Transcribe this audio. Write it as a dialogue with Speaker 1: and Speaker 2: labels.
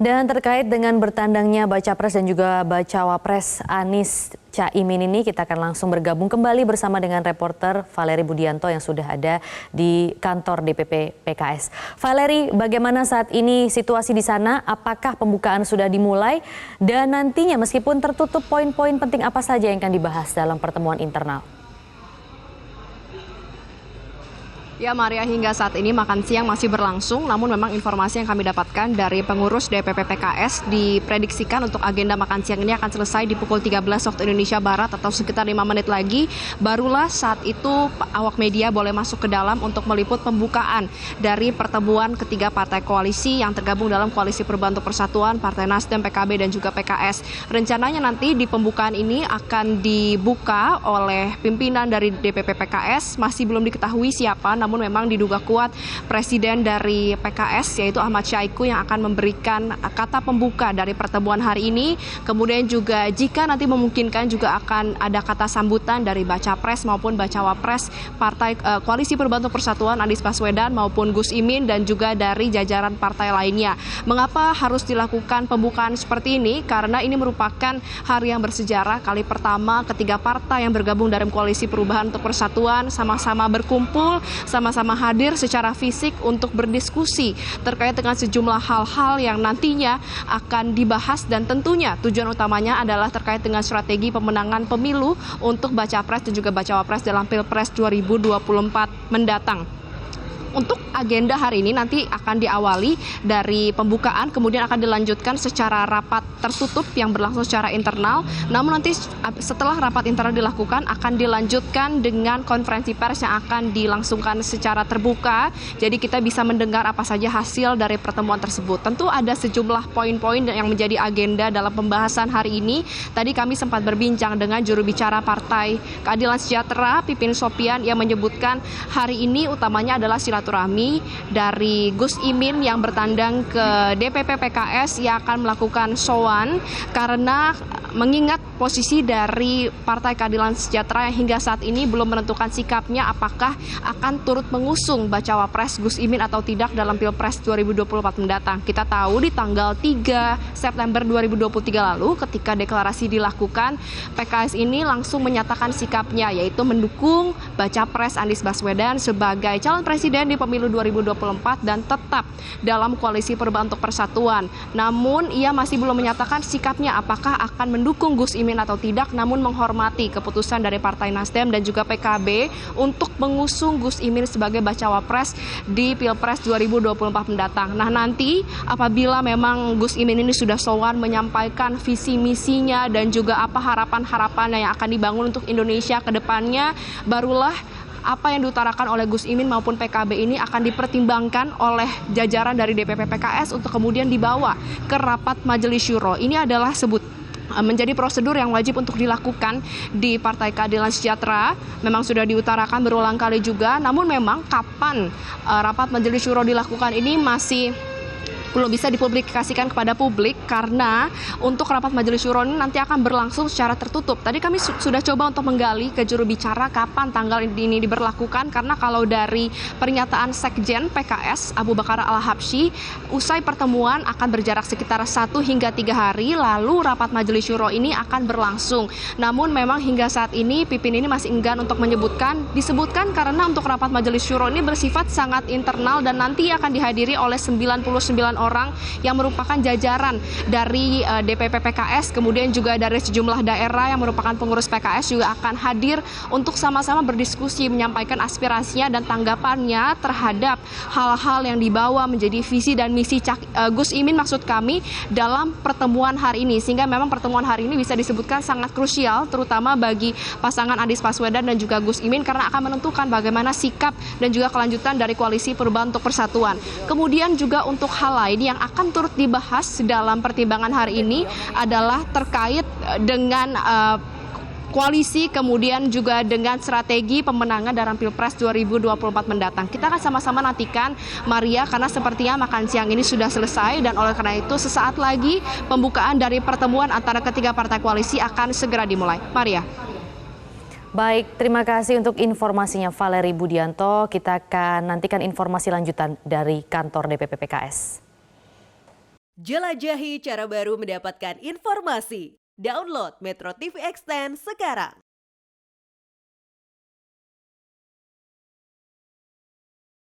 Speaker 1: Dan terkait dengan bertandangnya Baca Pres dan juga Bacawa Pres Anies Caimin ini, kita akan langsung bergabung kembali bersama dengan reporter Valeri Budianto yang sudah ada di kantor DPP PKS. Valeri, bagaimana saat ini situasi di sana? Apakah pembukaan sudah dimulai? Dan nantinya meskipun tertutup, poin-poin penting apa saja yang akan dibahas dalam pertemuan internal?
Speaker 2: Ya Maria, hingga saat ini makan siang masih berlangsung, namun memang informasi yang kami dapatkan dari pengurus DPP PKS diprediksikan untuk agenda makan siang ini akan selesai di pukul 13 waktu Indonesia Barat atau sekitar 5 menit lagi. Barulah saat itu awak media boleh masuk ke dalam untuk meliput pembukaan dari pertemuan ketiga partai koalisi yang tergabung dalam Koalisi Perubahan untuk Persatuan, Partai Nasdem, PKB dan juga PKS. Rencananya nanti di pembukaan ini akan dibuka oleh pimpinan dari DPP PKS, masih belum diketahui siapa, namun memang diduga kuat Presiden dari PKS yaitu Ahmad Syahiku yang akan memberikan kata pembuka dari pertemuan hari ini. Kemudian juga jika nanti memungkinkan juga akan ada kata sambutan dari Baca Pres maupun Bacawa Pres Partai Koalisi Perubahan untuk Persatuan Anies Baswedan maupun Gus Imin dan juga dari jajaran partai lainnya. Mengapa harus dilakukan pembukaan seperti ini? Karena ini merupakan hari yang bersejarah, kali pertama ketiga partai yang bergabung dalam Koalisi Perubahan untuk Persatuan sama-sama berkumpul, sama-sama hadir secara fisik untuk berdiskusi terkait dengan sejumlah hal-hal yang nantinya akan dibahas dan tentunya tujuan utamanya adalah terkait dengan strategi pemenangan pemilu untuk Baca Pres dan juga Bacawa Pres dalam Pilpres 2024 mendatang. Untuk agenda hari ini nanti akan diawali dari pembukaan, kemudian akan dilanjutkan secara rapat tertutup yang berlangsung secara internal. Namun nanti setelah rapat internal dilakukan akan dilanjutkan dengan konferensi pers yang akan dilangsungkan secara terbuka. Jadi kita bisa mendengar apa saja hasil dari pertemuan tersebut. Tentu ada sejumlah poin-poin yang menjadi agenda dalam pembahasan hari ini. Tadi kami sempat berbincang dengan juru bicara Partai Keadilan Sejahtera, Pipin Sopian, yang menyebutkan hari ini utamanya adalah silaturahmi dari Gus Imin yang bertandang ke DPP PKS yang akan melakukan sowan karena mengingat posisi dari Partai Keadilan Sejahtera yang hingga saat ini belum menentukan sikapnya apakah akan turut mengusung Bacawa Pres Gus Imin atau tidak dalam Pilpres 2024 mendatang. Kita tahu di tanggal 3 September 2023 lalu ketika deklarasi dilakukan, PKS ini langsung menyatakan sikapnya yaitu mendukung Baca Pres Anies Baswedan sebagai calon presiden di pemilu 2024 dan tetap dalam Koalisi Perubahan untuk Persatuan. Namun ia masih belum menyatakan sikapnya apakah akan mendukung Gus Imin atau tidak, namun menghormati keputusan dari Partai Nasdem dan juga PKB untuk mengusung Gus Imin sebagai Bacawa Pres di Pilpres 2024 mendatang. Nah nanti apabila memang Gus Imin ini sudah sowan menyampaikan visi misinya dan juga apa harapan-harapan yang akan dibangun untuk Indonesia ke depannya, barulah apa yang diutarakan oleh Gus Imin maupun PKB ini akan dipertimbangkan oleh jajaran dari DPP PKS untuk kemudian dibawa ke rapat Majelis Syuro. Ini adalah menjadi prosedur yang wajib untuk dilakukan di Partai Keadilan Sejahtera. Memang sudah diutarakan berulang kali juga, namun memang kapan rapat Majelis Syuro dilakukan ini masih belum bisa dipublikasikan kepada publik karena untuk rapat Majelis Syuro ini nanti akan berlangsung secara tertutup. Tadi kami sudah coba untuk menggali ke juru bicara kapan tanggal ini diberlakukan, karena kalau dari pernyataan Sekjen PKS Abu Bakar Al-Habsyi, usai pertemuan akan berjarak sekitar 1 hingga 3 hari lalu rapat Majelis Syuro ini akan berlangsung. Namun memang hingga saat ini Pipin ini masih enggan untuk disebutkan karena untuk rapat Majelis Syuro ini bersifat sangat internal dan nanti akan dihadiri oleh 99 orang yang merupakan jajaran dari DPP PKS, kemudian juga dari sejumlah daerah yang merupakan pengurus PKS juga akan hadir untuk sama-sama berdiskusi, menyampaikan aspirasinya dan tanggapannya terhadap hal-hal yang dibawa menjadi visi dan misi Gus Imin maksud kami dalam pertemuan hari ini, sehingga memang pertemuan hari ini bisa disebutkan sangat krusial terutama bagi pasangan Anies Baswedan dan juga Gus Imin karena akan menentukan bagaimana sikap dan juga kelanjutan dari Koalisi Perubahan untuk Persatuan. Kemudian juga untuk hal lain yang akan turut dibahas dalam pertimbangan hari ini adalah terkait dengan koalisi, kemudian juga dengan strategi pemenangan dalam Pilpres 2024 mendatang. Kita akan sama-sama nantikan, Maria, karena sepertinya makan siang ini sudah selesai dan oleh karena itu sesaat lagi pembukaan dari pertemuan antara ketiga partai koalisi akan segera dimulai. Maria.
Speaker 1: Baik, terima kasih untuk informasinya Valeri Budianto. Kita akan nantikan informasi lanjutan dari kantor DPP PKS.
Speaker 3: Jelajahi cara baru mendapatkan informasi. Download Metro TV Extend sekarang.